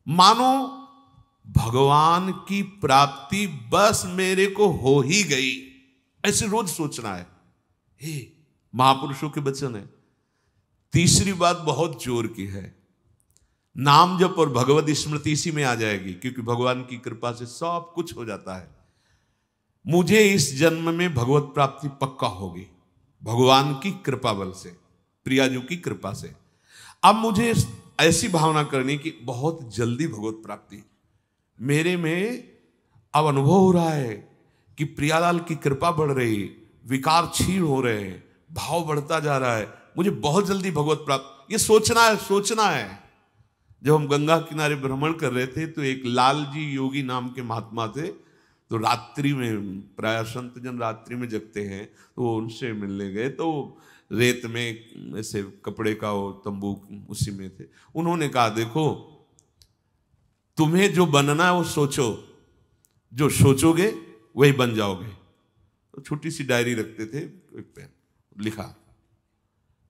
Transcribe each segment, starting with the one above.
मानो भगवान की प्राप्ति बस मेरे को हो ही गई, ऐसे रोज सोचना है। हे, महापुरुषों के वचन है। तीसरी बात बहुत जोर की है, नाम जप और भगवत स्मृति इसी में आ जाएगी, क्योंकि भगवान की कृपा से सब कुछ हो जाता है। मुझे इस जन्म में भगवत प्राप्ति पक्का होगी, भगवान की कृपा बल से, प्रियाजू की कृपा से। अब मुझे ऐसी भावना करनी कि बहुत जल्दी भगवत प्राप्ति मेरे में अब अनुभव हो रहा है कि प्रियालाल की कृपा बढ़ रही, विकार क्षीण हो रहे हैं, भाव बढ़ता जा रहा है, मुझे बहुत जल्दी भगवत प्राप्त, ये सोचना है, सोचना है। जब हम गंगा किनारे भ्रमण कर रहे थे तो एक लाल जी योगी नाम के महात्मा थे, तो रात्रि में, प्राय संत जन रात्रि में जगते हैं, तो वो उनसे मिलने गए, तो रेत में ऐसे कपड़े का वो तंबू उसी में थे। उन्होंने कहा देखो, तुम्हें जो बनना है वो सोचो, जो सोचोगे वही बन जाओगे। तो छोटी सी डायरी रखते थे, एक पेन लिखा,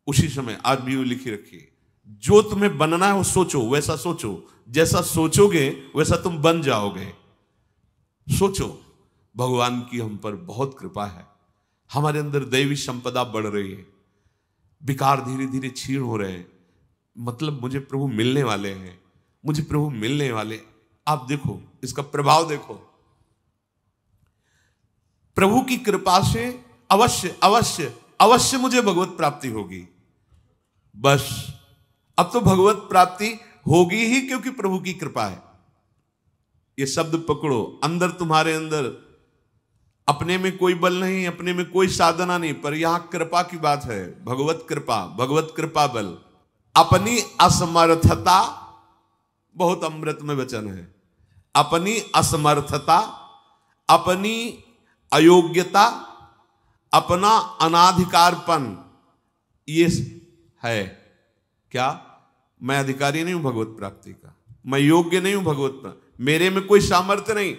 उसी समय आज भी वो लिखी रखी, जो तुम्हें बनना है वो सोचो, वैसा सोचो, जैसा सोचोगे वैसा तुम बन जाओगे। सोचो, भगवान की हम पर बहुत कृपा है, हमारे अंदर दैवी संपदा बढ़ रही है, विकार धीरे धीरे क्षीण हो रहे हैं, मतलब मुझे प्रभु मिलने वाले हैं, मुझे प्रभु मिलने वाले। आप देखो इसका प्रभाव देखो, प्रभु की कृपा से अवश्य अवश्य अवश्य मुझे भगवत प्राप्ति होगी। बस अब तो भगवत प्राप्ति होगी ही, क्योंकि प्रभु की कृपा है। ये शब्द पकड़ो, अंदर तुम्हारे अंदर अपने में कोई बल नहीं, अपने में कोई साधना नहीं, पर यहां कृपा की बात है, भगवत कृपा, भगवत कृपा बल। अपनी असमर्थता, बहुत अमृत में वचन है, अपनी असमर्थता, अपनी अयोग्यता, अपना अनाधिकारपन, ये है क्या? मैं अधिकारी नहीं हूं भगवत प्राप्ति का, मैं योग्य नहीं हूं भगवत प्राप्ति, मेरे में कोई सामर्थ्य नहीं,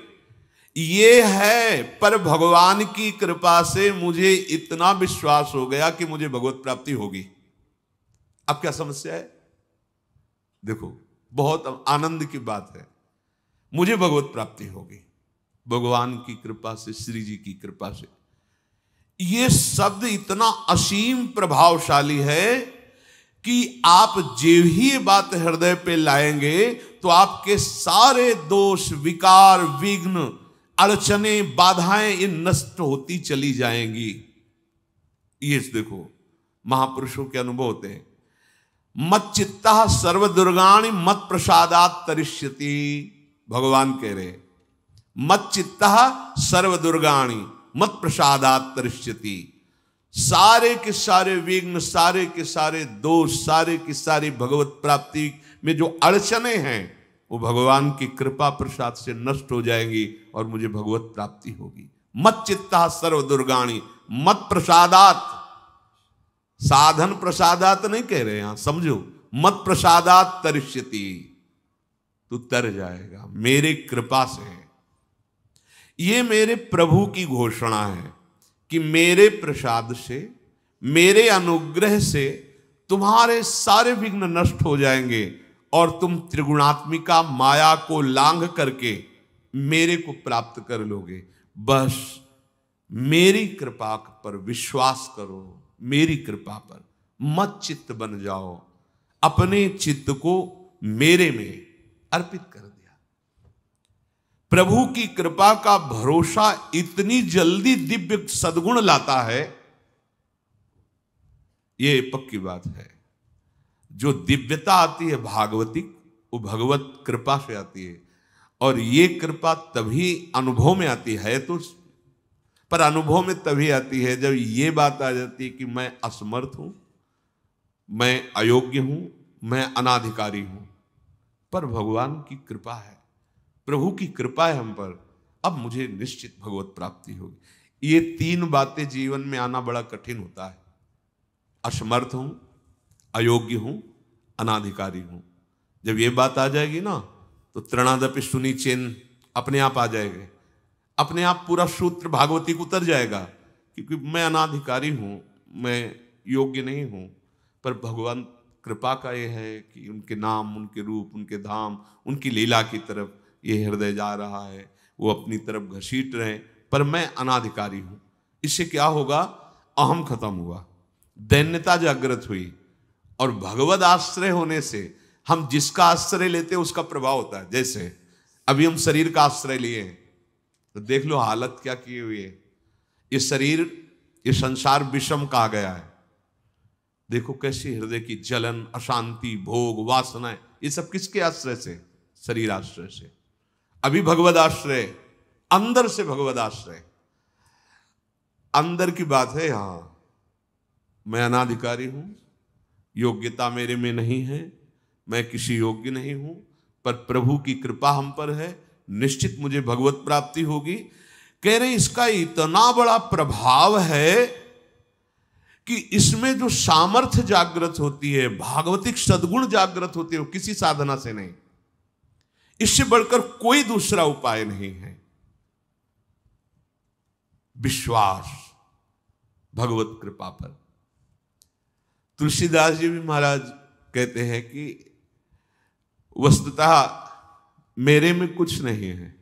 ये है। पर भगवान की कृपा से मुझे इतना विश्वास हो गया कि मुझे भगवत प्राप्ति होगी। अब क्या समस्या है? देखो, बहुत आनंद की बात है, मुझे भगवत प्राप्ति होगी भगवान की कृपा से, श्री जी की कृपा से। ये शब्द इतना असीम प्रभावशाली है कि आप जो ही ये बात हृदय पे लाएंगे तो आपके सारे दोष, विकार, विघ्न, अड़चने, बाधाएं ये नष्ट होती चली जाएंगी। ये देखो, महापुरुषों के अनुभव होते हैं। मत चित्ता सर्व दुर्गाणि मत प्रसादात तरिष्यति, भगवान कह रहे, मत चित्ता सर्व दुर्गाणि मत प्रसादात तरिष्यति। सारे के सारे विघ्न, सारे के सारे दोष, सारे की सारी भगवत प्राप्ति में जो अड़चने हैं वो भगवान की कृपा प्रसाद से नष्ट हो जाएंगी और मुझे भगवत प्राप्ति होगी। मत चित्ता सर्व दुर्गाणि मत प्रसादात, साधन प्रसादात नहीं कह रहे यहां, समझो, मत प्रसादात तरिष्यति, तू तर जाएगा मेरे कृपा से। ये मेरे प्रभु की घोषणा है कि मेरे प्रसाद से, मेरे अनुग्रह से तुम्हारे सारे विघ्न नष्ट हो जाएंगे और तुम त्रिगुणात्मिका माया को लांघ करके मेरे को प्राप्त कर लोगे। बस मेरी कृपा पर विश्वास करो, मेरी कृपा पर मत चित्त बन जाओ, अपने चित्त को मेरे में अर्पित कर दिया। प्रभु की कृपा का भरोसा इतनी जल्दी दिव्य सद्गुण लाता है, ये पक्की बात है। जो दिव्यता आती है भागवतिक, वो भगवत कृपा से आती है, और ये कृपा तभी अनुभव में आती है, तो पर अनुभव में तभी आती है जब ये बात आ जाती है कि मैं असमर्थ हूं, मैं अयोग्य हूं, मैं अनाधिकारी हूं। पर भगवान की कृपा है, प्रभु की कृपा है हम पर, अब मुझे निश्चित भगवत प्राप्ति होगी। ये तीन बातें जीवन में आना बड़ा कठिन होता है। असमर्थ हूं, अयोग्य हूं, अनाधिकारी हूं। जब ये बात आ जाएगी ना, तो तृणादपि सुनी चेन अपने आप आ जाएंगे, अपने आप पूरा सूत्र भागवती को उतर जाएगा, क्योंकि मैं अनाधिकारी हूं, मैं योग्य नहीं हूं, पर भगवान कृपा का ये है कि उनके नाम, उनके रूप, उनके धाम, उनकी लीला की तरफ ये हृदय जा रहा है, वो अपनी तरफ घसीट रहे, पर मैं अनाधिकारी हूं। इससे क्या होगा? अहम खत्म हुआ, दैन्यता जागृत हुई, और भगवद आश्रय होने से हम जिसका आश्रय लेते हैं उसका प्रभाव होता है। जैसे अभी हम शरीर का आश्रय लिए हैं, तो देख लो हालत क्या की हुई है। ये शरीर, ये संसार विषम कहा गया है। देखो कैसी हृदय की जलन, अशांति, भोग, वासनाएं, ये सब किसके आश्रय से? शरीर आश्रय से। अभी भगवद आश्रय, अंदर से भगवद आश्रय, अंदर की बात है। यहां मैं अनाधिकारी हूं, योग्यता मेरे में नहीं है, मैं किसी योग्य नहीं हूं, पर प्रभु की कृपा हम पर है, निश्चित मुझे भगवत प्राप्ति होगी। कह रहे इसका इतना बड़ा प्रभाव है कि इसमें जो सामर्थ्य जागृत होती है, भागवतिक सद्गुण जागृत होती है, वो किसी साधना से नहीं, इससे बढ़कर कोई दूसरा उपाय नहीं है। विश्वास भगवत कृपा पर। तुलसीदास जी भी महाराज कहते हैं कि वस्तुतः मेरे में कुछ नहीं है,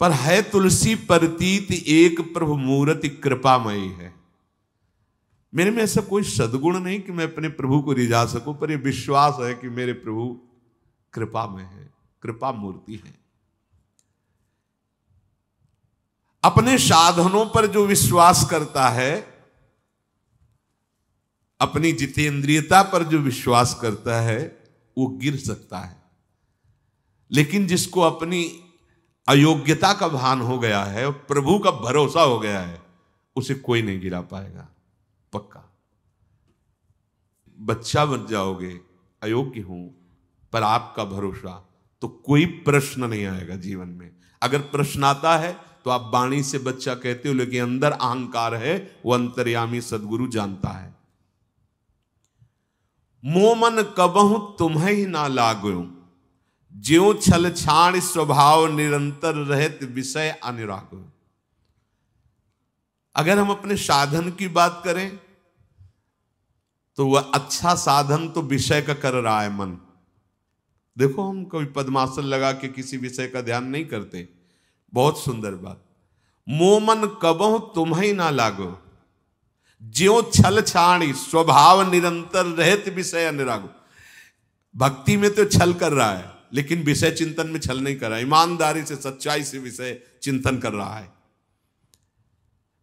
पर है तुलसी प्रतीत एक प्रभु मूर्ति कृपामयी है। मेरे में ऐसा कोई सद्गुण नहीं कि मैं अपने प्रभु को रिझा सकूं, पर यह विश्वास है कि मेरे प्रभु कृपा में है, कृपा मूर्ति है। अपने साधनों पर जो विश्वास करता है, अपनी जितेंद्रियता पर जो विश्वास करता है, वो गिर सकता है। लेकिन जिसको अपनी अयोग्यता का भान हो गया है और प्रभु का भरोसा हो गया है, उसे कोई नहीं गिरा पाएगा, पक्का। बच्चा बन जाओगे, अयोग्य हूं, पर आपका भरोसा, तो कोई प्रश्न नहीं आएगा जीवन में। अगर प्रश्न आता है तो आप वाणी से बच्चा कहते हो, लेकिन अंदर अहंकार है, वो अंतर्यामी सदगुरु जानता है। मोमन कबहु तुम्हें ही ना लागो, ज्यों छल छाण स्वभाव निरंतर रहत विषय अनुराग। अगर हम अपने साधन की बात करें तो वह अच्छा साधन तो विषय का कर रहा है मन। देखो हम कभी पद्मासन लगा के किसी विषय का ध्यान नहीं करते, बहुत सुंदर बात। मोमन कबहु तुम्हें ना लागो, ज्यों छल छाणी स्वभाव निरंतर रहत विषय अनुराग। भक्ति में तो छल कर रहा है, लेकिन विषय चिंतन में छल नहीं कर रहा है, ईमानदारी से, सच्चाई से विषय चिंतन कर रहा है।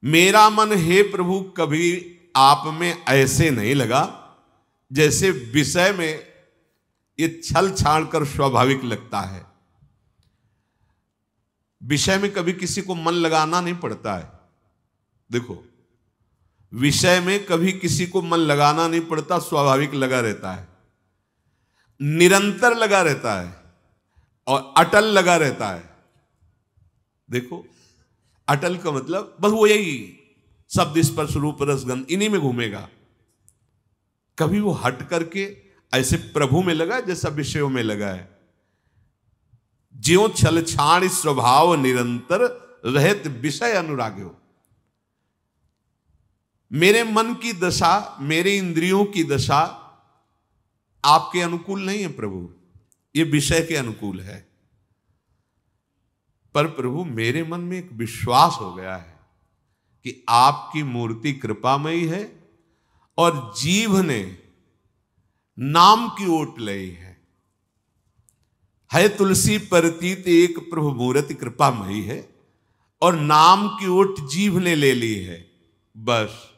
मेरा मन हे प्रभु कभी आप में ऐसे नहीं लगा जैसे विषय में ये छल छाड़ कर स्वाभाविक लगता है। विषय में कभी किसी को मन लगाना नहीं पड़ता है। देखो, विषय में कभी किसी को मन लगाना नहीं पड़ता, स्वाभाविक लगा रहता है, निरंतर लगा रहता है और अटल लगा रहता है। देखो, अटल का मतलब बस वो यही शब्द स्पर्श रूप रस गंध, इन्हीं में घूमेगा। कभी वो हट करके ऐसे प्रभु में लगा जैसा विषयों में लगा है। ज्यों छल छाण स्वभाव निरंतर रहत विषय अनुराग्यो। मेरे मन की दशा, मेरे इंद्रियों की दशा आपके अनुकूल नहीं है प्रभु, ये विषय के अनुकूल है। पर प्रभु मेरे मन में एक विश्वास हो गया है कि आपकी मूर्ति कृपामयी है और जीव ने नाम की ओट लई है तुलसी प्रतीत एक प्रभु मूर्ति कृपामयी है, और नाम की ओट जीव ने ले ली है। बस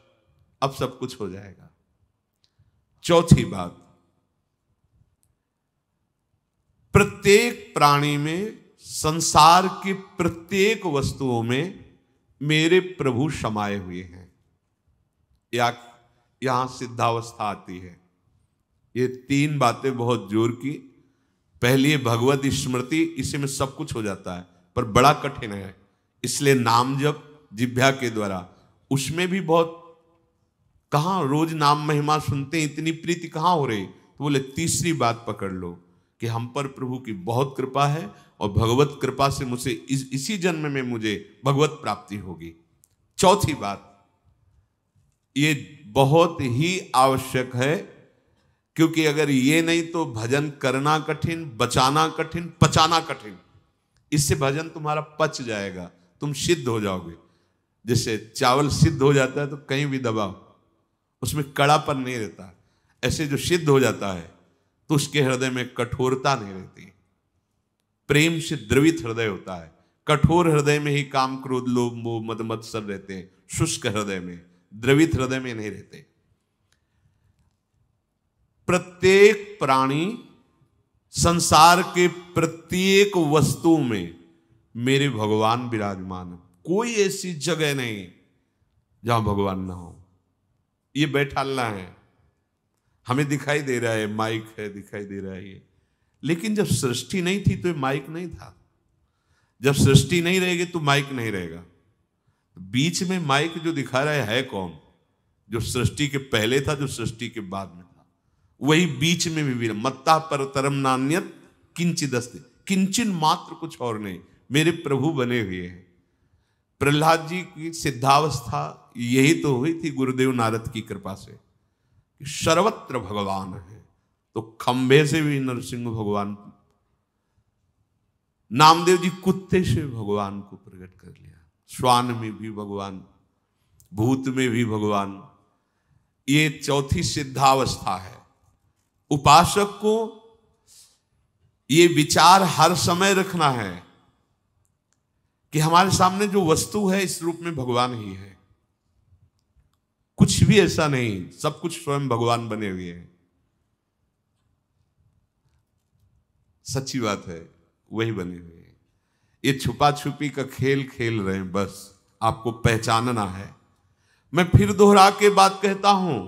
अब सब कुछ हो जाएगा। चौथी बात, प्रत्येक प्राणी में, संसार की प्रत्येक वस्तुओं में मेरे प्रभु समाये हुए हैं। यहां सिद्धावस्था आती है। ये तीन बातें बहुत जोर की। पहली भगवत स्मृति, इसी में सब कुछ हो जाता है, पर बड़ा कठिन है, इसलिए नाम जप जिह्वा के द्वारा, उसमें भी बहुत, कहां रोज नाम महिमा सुनते हैं, इतनी प्रीति कहां हो रही। तो बोले तीसरी बात पकड़ लो कि हम पर प्रभु की बहुत कृपा है और भगवत कृपा से मुझे इसी जन्म में मुझे भगवत प्राप्ति होगी। चौथी बात, ये बहुत ही आवश्यक है क्योंकि अगर ये नहीं तो भजन करना कठिन, बचाना कठिन, पचाना कठिन। इससे भजन तुम्हारा पच जाएगा, तुम सिद्ध हो जाओगे। जैसे चावल सिद्ध हो जाता है तो कहीं भी दबाओ उसमें कड़ापन नहीं रहता, ऐसे जो सिद्ध हो जाता है तो उसके हृदय में कठोरता नहीं रहती। प्रेम से द्रवित हृदय होता है। कठोर हृदय में ही काम, क्रोध, लोभ, मोह, मद, मत्सर रहते हैं। शुष्क हृदय में, द्रवित हृदय में नहीं रहते। प्रत्येक प्राणी, संसार के प्रत्येक वस्तु में मेरे भगवान विराजमान है। कोई ऐसी जगह नहीं जहां भगवान ना हो। ये बैठालना है, हमें दिखाई दे रहा है, माइक है, दिखाई दे रहा है ये, लेकिन जब सृष्टि नहीं थी तो ये माइक नहीं था। जब सृष्टि नहीं रहेगी तो माइक नहीं रहेगा। बीच में माइक जो दिखा रहा है कौन? जो सृष्टि के पहले था, जो सृष्टि के बाद में था, वही बीच में भी मत्ता पर तरम नान्यत किंचिदस्ति, किंचन मात्र, कुछ और नहीं, मेरे प्रभु बने हुए हैं। प्रहलाद जी की सिद्धावस्था यही तो हुई थी गुरुदेव नारद की कृपा से, कि सर्वत्र भगवान है। तो खंभे से भी नरसिंह भगवान, नामदेव जी कुत्ते से भगवान को प्रकट कर लिया, श्वान में भी भगवान, भूत में भी भगवान। ये चौथी सिद्धावस्था है। उपासक को ये विचार हर समय रखना है कि हमारे सामने जो वस्तु है इस रूप में भगवान ही है, कुछ भी ऐसा नहीं, सब कुछ स्वयं भगवान बने हुए हैं। सच्ची बात है, वही बने हुए हैं। ये छुपा छुपी का खेल खेल रहे हैं, बस आपको पहचानना है। मैं फिर दोहरा के बात कहता हूं,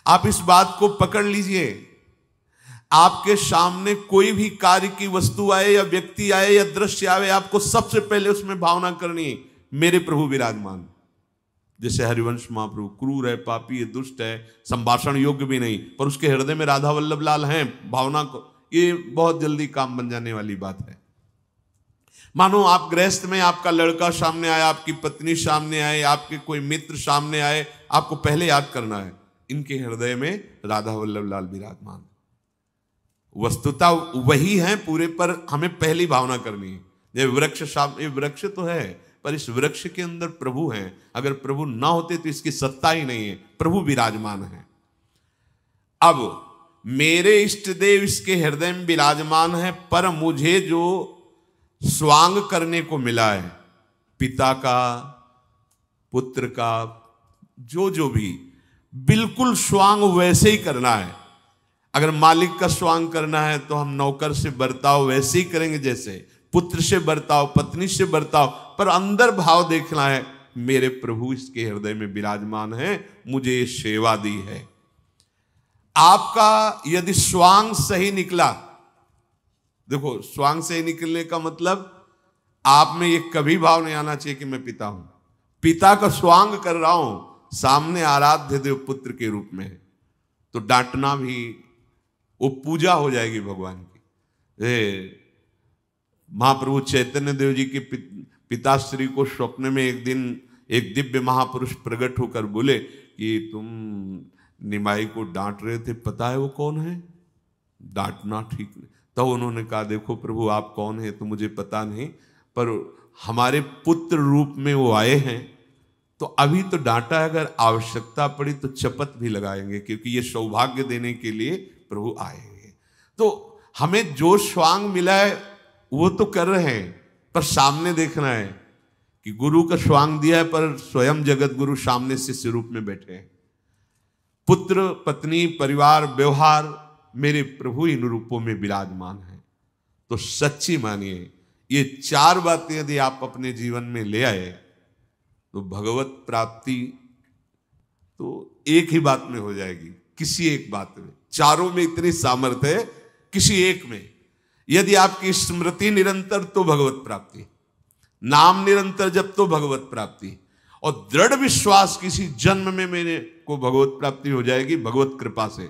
आप इस बात को पकड़ लीजिए। आपके सामने कोई भी कार्य की वस्तु आए या व्यक्ति आए या दृश्य आए, आपको सबसे पहले उसमें भावना करनी है, मेरे प्रभु विराजमान। जैसे हरिवंश महाप्रभु क्रूर है, पापी है, दुष्ट है, संभाषण योग्य भी नहीं, पर उसके हृदय में राधा वल्लभ लाल हैं, भावना को, ये बहुत जल्दी काम बन जाने वाली बात है। मानो आप गृहस्थ में, आपका लड़का सामने आया, आपकी पत्नी सामने आए, आपके कोई मित्र सामने आए, आपको पहले याद करना है इनके हृदय में राधा वल्लभ लाल विराजमान। वस्तुता वही है पूरे, पर हमें पहली भावना करनी है। ये वृक्ष सामने, वृक्ष तो है, पर इस वृक्ष के अंदर प्रभु हैं। अगर प्रभु ना होते तो इसकी सत्ता ही नहीं है, प्रभु विराजमान है। अब मेरे इष्ट देव इसके हृदय में विराजमान है, पर मुझे जो स्वांग करने को मिला है, पिता का, पुत्र का, जो भी, बिल्कुल स्वांग वैसे ही करना है। अगर मालिक का स्वांग करना है तो हम नौकर से बर्ताव वैसे ही करेंगे, जैसे पुत्र से बर्ताव, पत्नी से बर्ताव, पर अंदर भाव देखना है, मेरे प्रभु इसके हृदय में विराजमान है, मुझे ये सेवा दी है। आपका यदि स्वांग सही निकला, देखो स्वांग सही निकलने का मतलब आप में ये कभी भाव नहीं आना चाहिए कि मैं पिता हूं। पिता का स्वांग कर रहा हूं, सामने आराध्य देव पुत्र के रूप में है, तो डांटना भी वो पूजा हो जाएगी भगवान की। महाप्रभु चैतन्य देव जी के पिताश्री को स्वप्न में एक दिन एक दिव्य महापुरुष प्रकट होकर बोले कि तुम निमाई को डांट रहे थे, पता है वो कौन है? डांटना ठीक नहीं। तो उन्होंने कहा, देखो प्रभु आप कौन है तो मुझे पता नहीं, पर हमारे पुत्र रूप में वो आए हैं, तो अभी तो डांटा है, अगर आवश्यकता पड़ी तो चपत भी लगाएंगे, क्योंकि ये सौभाग्य देने के लिए प्रभु आए हैं। तो हमें जो स्वांग मिला है वो तो कर रहे हैं, पर सामने देखना है कि गुरु का स्वांग दिया है, पर स्वयं जगत गुरु सामने शिष्य रूप में बैठे हैं। पुत्र, पत्नी, परिवार, व्यवहार, मेरे प्रभु इन रूपों में विराजमान है। तो सच्ची मानिए, ये चार बातें यदि आप अपने जीवन में ले आए तो भगवत प्राप्ति तो एक ही बात में हो जाएगी, किसी एक बात में। चारों में इतनी सामर्थ्य है, किसी एक में यदि आपकी स्मृति निरंतर तो भगवत प्राप्ति, नाम निरंतर जब तो भगवत प्राप्ति, और दृढ़ विश्वास किसी जन्म में मेरे को भगवत प्राप्ति हो जाएगी, भगवत कृपा से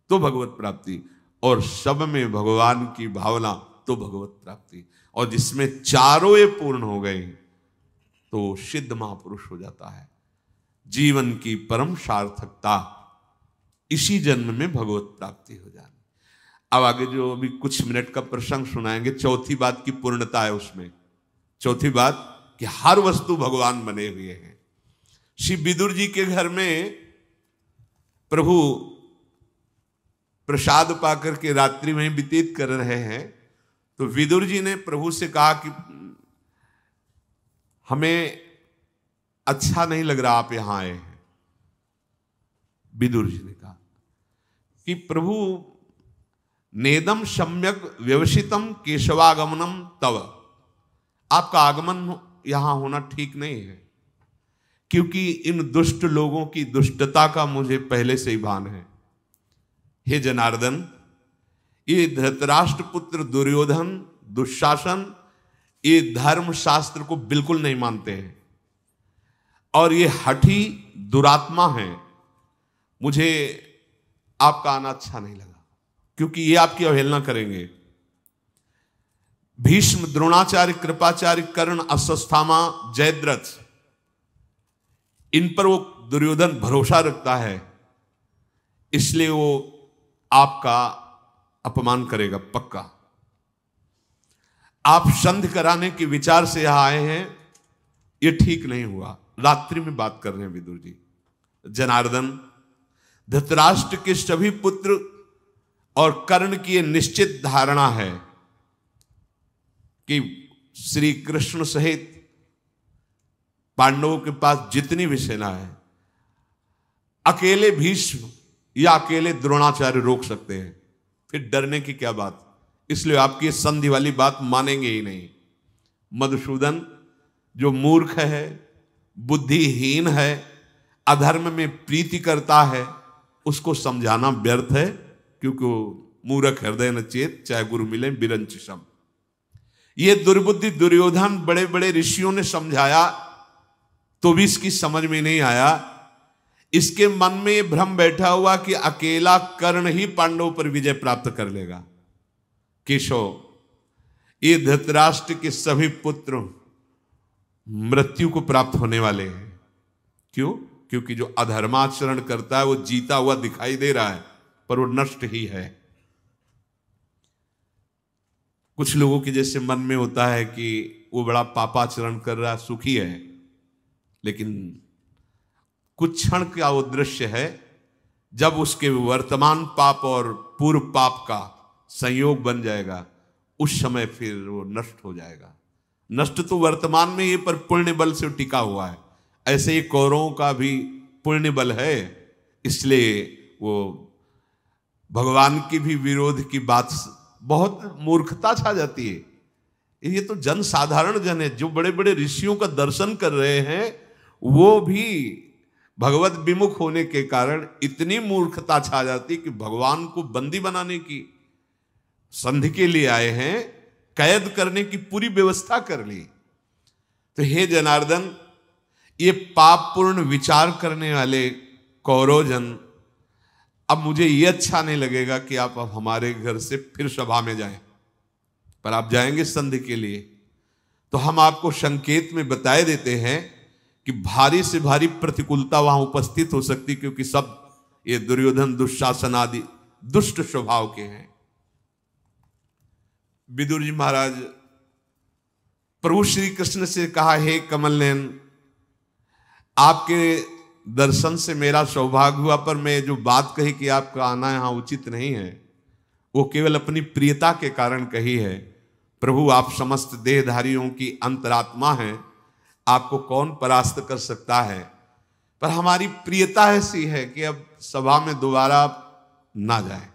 तो भगवत प्राप्ति, और सब में भगवान की भावना तो भगवत प्राप्ति। और जिसमें चारों ये पूर्ण हो गए तो सिद्ध महापुरुष हो जाता है। जीवन की परम सार्थकता इसी जन्म में भगवत प्राप्ति हो जानी। अब आगे जो अभी कुछ मिनट का प्रसंग सुनाएंगे, चौथी बात की पूर्णता है उसमें। चौथी बात कि हर वस्तु भगवान बने हुए हैं। श्री विदुर जी के घर में प्रभु प्रसाद पाकर के रात्रि में व्यतीत कर रहे हैं, तो विदुर जी ने प्रभु से कहा कि हमें अच्छा नहीं लग रहा आप यहां आए हैं। विदुर जी ने कहा कि प्रभु नेदम सम्यक व्यवसितम केशवागमनम तव, आपका आगमन यहां होना ठीक नहीं है, क्योंकि इन दुष्ट लोगों की दुष्टता का मुझे पहले से ही भान है। हे जनार्दन, ये धृतराष्ट्र पुत्र दुर्योधन, दुशासन, ये धर्म शास्त्र को बिल्कुल नहीं मानते हैं और ये हठी दुरात्मा हैं। मुझे आपका आना अच्छा नहीं लगा, क्योंकि ये आपकी अवहेलना करेंगे। भीष्म, द्रोणाचार्य, कृपाचार्य, कर्ण, अश्वत्थामा, जयद्रथ, इन पर वो दुर्योधन भरोसा रखता है, इसलिए वो आपका अपमान करेगा पक्का। आप संधि कराने के विचार से यहां आए हैं, ये ठीक नहीं हुआ। रात्रि में बात कर रहे हैं विदुर जी। जनार्दन, धृतराष्ट्र के सभी पुत्र और कर्ण की यह निश्चित धारणा है कि श्री कृष्ण सहित पांडवों के पास जितनी भी सेना है, अकेले भीष्म या अकेले द्रोणाचार्य रोक सकते हैं, फिर डरने की क्या बात। इसलिए आपकी संधि वाली बात मानेंगे ही नहीं। मधुसूदन जो मूर्ख है, बुद्धिहीन है, अधर्म में प्रीति करता है, उसको समझाना व्यर्थ है, क्योंकि वो मूर्ख हृदय न चेत, चाहे गुरु मिले बिरंच सम। ये दुर्बुद्धि दुर्योधन बड़े बड़े ऋषियों ने समझाया तो भी इसकी समझ में नहीं आया। इसके मन में ये भ्रम बैठा हुआ कि अकेला कर्ण ही पांडवों पर विजय प्राप्त कर लेगा। केशव, ये धृतराष्ट्र के सभी पुत्र मृत्यु को प्राप्त होने वाले हैं। क्यों? क्योंकि जो अधर्माचरण करता है वो जीता हुआ दिखाई दे रहा है, पर वो नष्ट ही है। कुछ लोगों के जैसे मन में होता है कि वो बड़ा पापाचरण कर रहा है, सुखी है, लेकिन कुछ क्षण का वो दृश्य है जब उसके वर्तमान पाप और पूर्व पाप का संयोग बन जाएगा, उस समय फिर वो नष्ट हो जाएगा। नष्ट तो वर्तमान में ये, पर पुण्य बल से टिका हुआ है। ऐसे ही कौरवों का भी पुण्य बल है, इसलिए वो भगवान की भी विरोध की बात, बहुत मूर्खता छा जाती है। ये तो जन साधारण जन है, जो बड़े बड़े ऋषियों का दर्शन कर रहे हैं, वो भी भगवत विमुख होने के कारण इतनी मूर्खता छा जाती कि भगवान को बंदी बनाने की संधि के लिए आए हैं, कैद करने की पूरी व्यवस्था कर ली। तो हे जनार्दन, ये पापपूर्ण विचार करने वाले कौरवजन, अब मुझे ये अच्छा नहीं लगेगा कि आप अब हमारे घर से फिर सभा में जाएं, पर आप जाएंगे संधि के लिए, तो हम आपको संकेत में बताए देते हैं कि भारी से भारी प्रतिकूलता वहां उपस्थित हो सकती, क्योंकि सब ये दुर्योधन, दुशासन आदि दुष्ट स्वभाव के हैं। विदुर जी महाराज प्रभु श्री कृष्ण से कहा, हे कमल नयन, आपके दर्शन से मेरा सौभाग्य हुआ, पर मैं जो बात कही कि आपका आना यहां उचित नहीं है, वो केवल अपनी प्रियता के कारण कही है। प्रभु, आप समस्त देहधारियों की अंतरात्मा हैं, आपको कौन परास्त कर सकता है, पर हमारी प्रियता ऐसी है कि अब सभा में दोबारा ना जाए,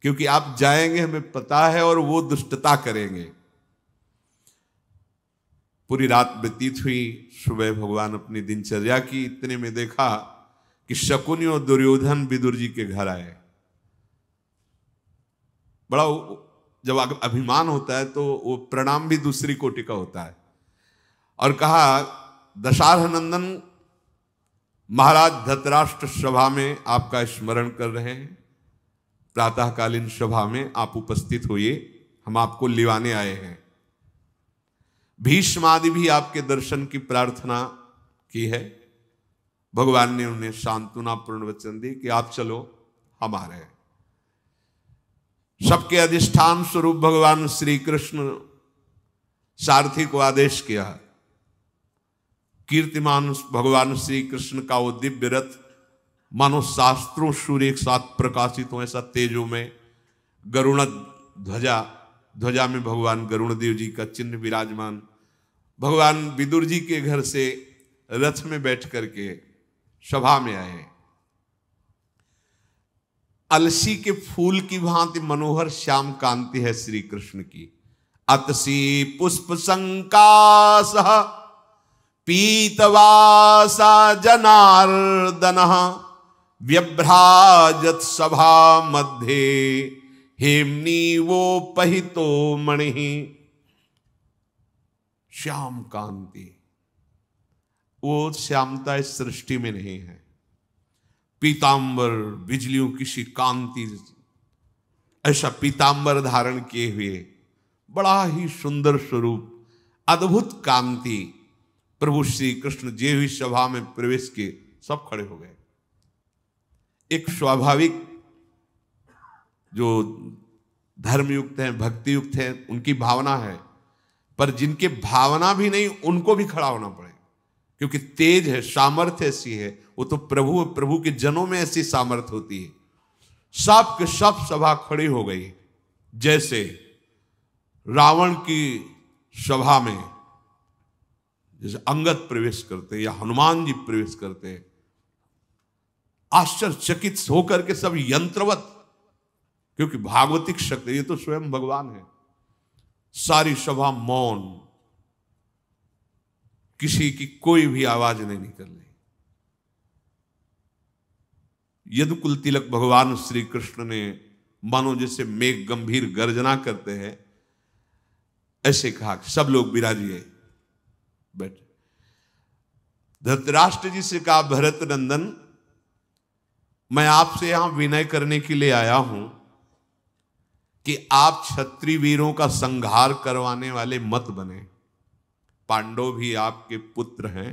क्योंकि आप जाएंगे हमें पता है और वो दुष्टता करेंगे। पूरी रात व्यतीत हुई, सुबह भगवान अपनी दिनचर्या की, इतने में देखा कि शकुनी और दुर्योधन विदुर जी के घर आए। बड़ा जब अभिमान होता है तो वो प्रणाम भी दूसरी कोटि का होता है, और कहा, दशारथ नंदन महाराज धृतराष्ट्र सभा में आपका स्मरण कर रहे हैं, प्रातःकालीन सभा में आप उपस्थित होइए, हम आपको लिवाने आए हैं। भीष्म आदि भी आपके दर्शन की प्रार्थना की है, भगवान ने उन्हें सांत्वनापूर्ण वचन दी कि आप चलो हमारे। सबके अधिष्ठान स्वरूप भगवान श्री कृष्ण सारथी को आदेश किया। कीर्तिमान भगवान श्री कृष्ण का वो दिव्य रथ मानो शास्त्रों सूर्य एक साथ प्रकाशित हो, ऐसा तेजो में गरुण ध्वजा, ध्वजा में भगवान गरुण देव जी का चिन्ह विराजमान। भगवान विदुर जी के घर से रथ में बैठ करके सभा में आए। अलसी के फूल की भांति मनोहर श्याम कांति है श्री कृष्ण की। अतसी पुष्प संकास पीतवासा जनार्दन व्यभ्राजत सभा मध्य हेमनी वो पहितो मणि। श्याम कांति, वो श्यामता इस सृष्टि में नहीं है। पीतांबर बिजलियों की सी कांति, ऐसा पीतांबर धारण किए हुए बड़ा ही सुंदर स्वरूप, अद्भुत कांति। प्रभु श्री कृष्ण जे हुई सभा में प्रवेश किए, सब खड़े हो गए। एक स्वाभाविक जो धर्मयुक्त हैं, भक्ति युक्त हैं, उनकी भावना है, पर जिनके भावना भी नहीं उनको भी खड़ा होना पड़े, क्योंकि तेज है, सामर्थ्य ऐसी है। वो तो प्रभु के जनों में ऐसी सामर्थ्य होती है। सब के सब सभा खड़ी हो गई। जैसे रावण की सभा में जैसे अंगद प्रवेश करते या हनुमान जी प्रवेश करते, आश्चर्यचकित होकर के सब यंत्रवत, क्योंकि भागवतिक शक्ति, ये तो स्वयं भगवान है। सारी सभा मौन, किसी की कोई भी आवाज नहीं निकल रही। यदुकुल तिलक भगवान श्री कृष्ण ने मानो जैसे मेघ गंभीर गर्जना करते हैं, ऐसे कहा कि सब लोग विराजिए, बैठे। धृतराष्ट्र जी से कहा, भरत नंदन, मैं आपसे यहां विनय करने के लिए आया हूं कि आप क्षत्रिय वीरों का संहार करवाने वाले मत बने। पांडव भी आपके पुत्र हैं,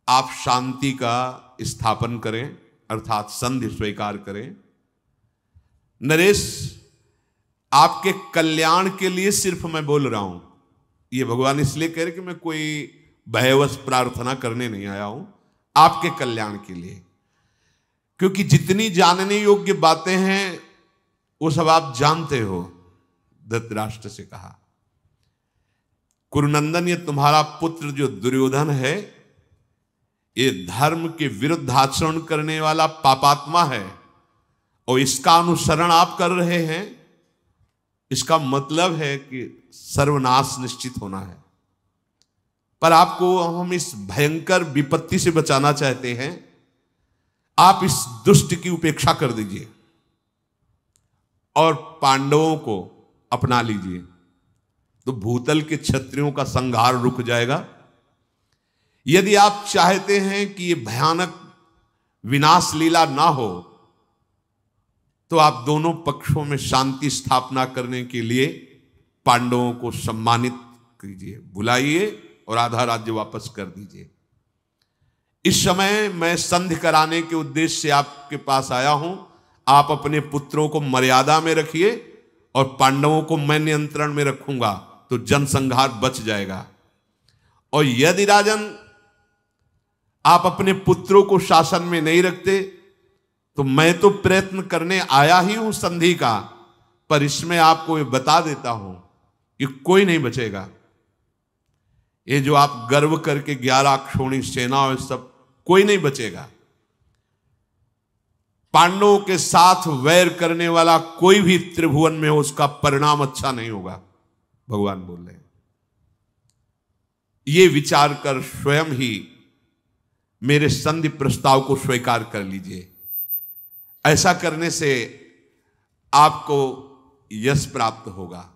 आप शांति का स्थापन करें, अर्थात संधि स्वीकार करें। नरेश, आपके कल्याण के लिए सिर्फ मैं बोल रहा हूं। ये भगवान इसलिए कह रहे कि मैं कोई भयवश प्रार्थना करने नहीं आया हूं, आपके कल्याण के लिए। क्योंकि जितनी जानने योग्य बातें हैं वो सब आप जानते हो। धृतराष्ट्र से कहा, कुरुनंदन, ये तुम्हारा पुत्र जो दुर्योधन है, ये धर्म के विरुद्ध आचरण करने वाला पापात्मा है, और इसका अनुसरण आप कर रहे हैं। इसका मतलब है कि सर्वनाश निश्चित होना है। पर आपको हम इस भयंकर विपत्ति से बचाना चाहते हैं। आप इस दुष्ट की उपेक्षा कर दीजिए और पांडवों को अपना लीजिए, तो भूतल के क्षत्रियों का संहार रुक जाएगा। यदि आप चाहते हैं कि ये भयानक विनाश लीला ना हो, तो आप दोनों पक्षों में शांति स्थापना करने के लिए पांडवों को सम्मानित कीजिए, बुलाइए और आधा राज्य वापस कर दीजिए। इस समय मैं संधि कराने के उद्देश्य से आपके पास आया हूं। आप अपने पुत्रों को मर्यादा में रखिए और पांडवों को मैं नियंत्रण में रखूंगा, तो जनसंहार बच जाएगा। और यदि राजन आप अपने पुत्रों को शासन में नहीं रखते, तो मैं तो प्रयत्न करने आया ही हूं संधि का, पर इसमें आपको ये बता देता हूं कि कोई नहीं बचेगा। ये जो आप गर्व करके 11 अक्षौणी सेना और सब, कोई नहीं बचेगा। पांडवों के साथ वैर करने वाला कोई भी त्रिभुवन में हो, उसका परिणाम अच्छा नहीं होगा, भगवान बोल रहे हैं। ये विचार कर स्वयं ही मेरे संधि प्रस्ताव को स्वीकार कर लीजिए। ऐसा करने से आपको यश प्राप्त होगा।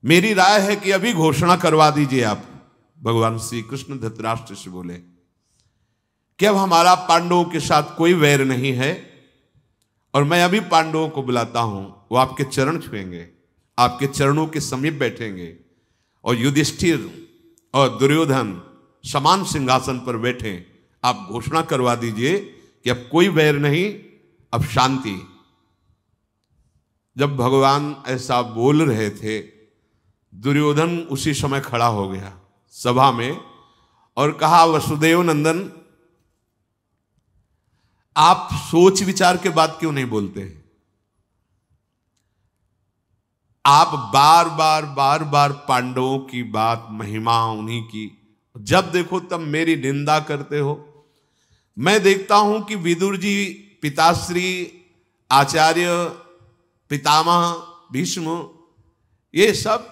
मेरी राय है कि अभी घोषणा करवा दीजिए आप। भगवान श्री कृष्ण धृतराष्ट्र से बोले कि अब हमारा पांडवों के साथ कोई वैर नहीं है, और मैं अभी पांडवों को बुलाता हूं। वो आपके चरण छुएंगे, आपके चरणों के समीप बैठेंगे, और युधिष्ठिर और दुर्योधन समान सिंहासन पर बैठे, आप घोषणा करवा दीजिए कि अब कोई वैर नहीं, अब शांति। जब भगवान ऐसा बोल रहे थे, दुर्योधन उसी समय खड़ा हो गया सभा में और कहा, वसुदेव नंदन, आप सोच विचार के बाद क्यों नहीं बोलते? आप बार बार पांडवों की बात, महिमा उन्हीं की, जब देखो तब मेरी निंदा करते हो। मैं देखता हूं कि विदुर जी, पिताश्री, आचार्य, पितामह, भीष्म, ये सब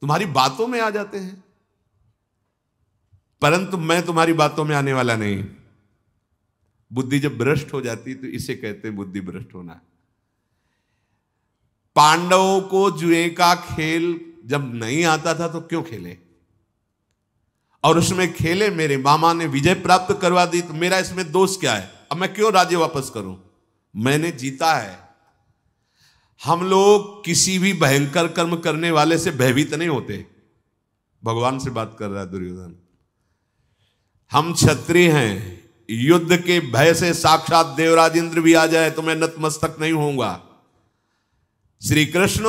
तुम्हारी बातों में आ जाते हैं, परंतु मैं तुम्हारी बातों में आने वाला नहीं। बुद्धि जब भ्रष्ट हो जाती तो इसे कहते हैं बुद्धि भ्रष्ट होना। पांडवों को जुए का खेल जब नहीं आता था तो क्यों खेले, और उसमें खेले, मेरे मामा ने विजय प्राप्त करवा दी, तो मेरा इसमें दोष क्या है? अब मैं क्यों राज्य वापस करूं? मैंने जीता है। हम लोग किसी भी भयंकर कर्म करने वाले से भयभीत नहीं होते। भगवान से बात कर रहा है दुर्योधन। हम क्षत्रिय हैं, युद्ध के भय से साक्षात देवराज इंद्र भी आ जाए तो मैं नतमस्तक नहीं होऊंगा। श्री कृष्ण,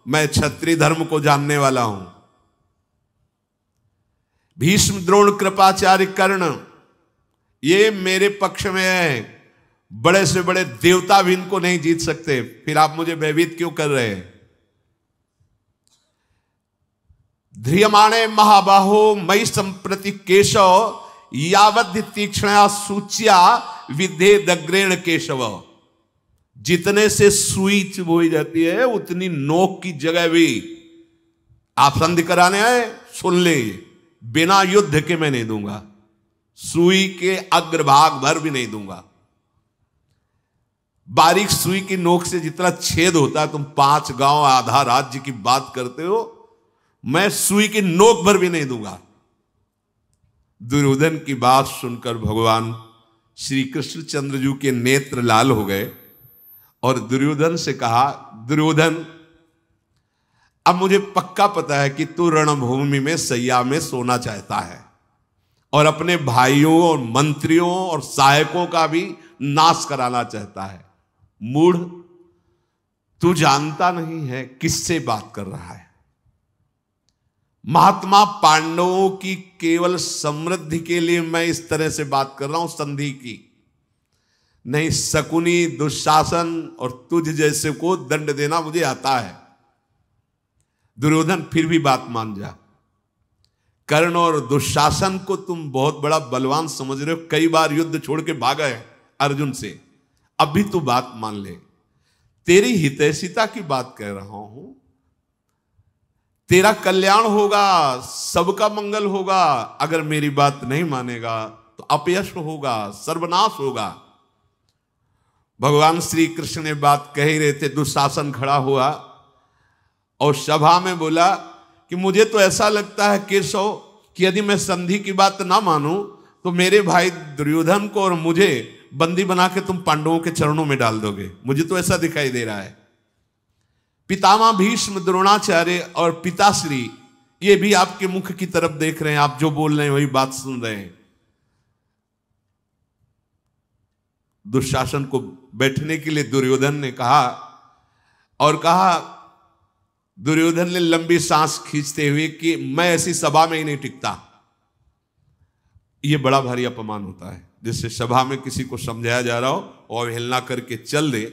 मैं क्षत्रिय धर्म को जानने वाला हूं। भीष्म, द्रोण, कृपाचार्य, कर्ण, ये मेरे पक्ष में है। बड़े से बड़े देवता भी इनको नहीं जीत सकते, फिर आप मुझे भयभीत क्यों कर रहे हैं? ध्रियमाणे महाबाहो मयि संप्रति केशव, यावद् तीक्ष्णया सूच्या विद्धे दग्रेण केशव। जितने से सुई चुभोई जाती है उतनी नोक की जगह भी आप संधि कराने आए, सुन ले, बिना युद्ध के मैं नहीं दूंगा, सुई के अग्रभाग भर भी नहीं दूंगा। बारीक सुई की नोक से जितना छेद होता है, तुम 5 गांव आधा राज्य की बात करते हो, मैं सुई की नोक भर भी नहीं दूंगा। दुर्योधन की बात सुनकर भगवान श्री कृष्णचंद्र जी के नेत्र लाल हो गए और दुर्योधन से कहा, दुर्योधन, अब मुझे पक्का पता है कि तू रणभूमि में सैया में सोना चाहता है और अपने भाइयों और मंत्रियों और सहायकों का भी नाश कराना चाहता है। मूढ़, तू जानता नहीं है किससे बात कर रहा है। महात्मा पांडवों की केवल समृद्धि के लिए मैं इस तरह से बात कर रहा हूं, संधि की नहीं। शकुनी, दुशासन और तुझ जैसे को दंड देना मुझे आता है। दुर्योधन, फिर भी बात मान जा। कर्ण और दुशासन को तुम बहुत बड़ा बलवान समझ रहे हो, कई बार युद्ध छोड़ के भागा है अर्जुन से। अब भी तू बात मान ले, तेरी हितैषिता की बात कह रहा हूं, तेरा कल्याण होगा, सबका मंगल होगा। अगर मेरी बात नहीं मानेगा तो अपयश होगा, सर्वनाश होगा। भगवान श्री कृष्ण ने बात कह ही रहे थे, दुशासन खड़ा हुआ और सभा में बोला कि मुझे तो ऐसा लगता है केशव कि यदि मैं संधि की बात ना मानूं तो मेरे भाई दुर्योधन को और मुझे बंदी बना के तुम पांडवों के चरणों में डाल दोगे। मुझे तो ऐसा दिखाई दे रहा है। पितामह भीष्म, द्रोणाचार्य और पिताश्री, ये भी आपके मुख की तरफ देख रहे हैं, आप जो बोल रहे हैं वही बात सुन रहे हैं। दुशासन को बैठने के लिए दुर्योधन ने कहा, और कहा दुर्योधन ने लंबी सांस खींचते हुए कि मैं ऐसी सभा में ही नहीं टिकता। यह बड़ा भारी अपमान होता है, जिससे सभा में किसी को समझाया जा रहा हो और हिलना करके चल दे।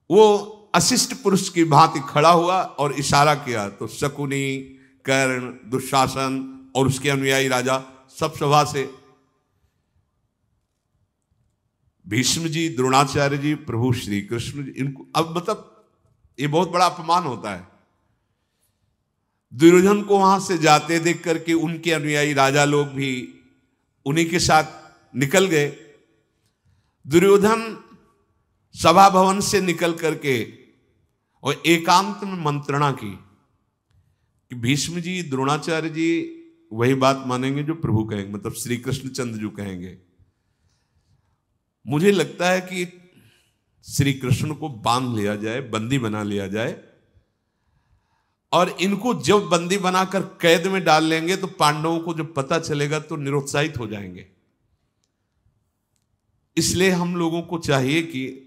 वो अशिष्ट पुरुष की भांति खड़ा हुआ और इशारा किया तो शकुनी, कर्ण, दुशासन और उसके अनुयायी राजा सब सभा से, भीष्म जी, द्रोणाचार्य जी, प्रभु श्री कृष्ण जी, इनको अब मतलब ये बहुत बड़ा अपमान होता है। दुर्योधन को वहां से जाते देख करके उनके अनुयायी राजा लोग भी उन्हीं के साथ निकल गए। दुर्योधन सभा भवन से निकल करके और एकांत में मंत्रणा की कि भीष्म जी, द्रोणाचार्य जी वही बात मानेंगे जो प्रभु कहेंगे, मतलब श्री कृष्णचंद्र जी कहेंगे। मुझे लगता है कि श्री कृष्ण को बांध लिया जाए, बंदी बना लिया जाए और इनको जब बंदी बनाकर कैद में डाल लेंगे तो पांडवों को जब पता चलेगा तो निरुत्साहित हो जाएंगे। इसलिए हम लोगों को चाहिए कि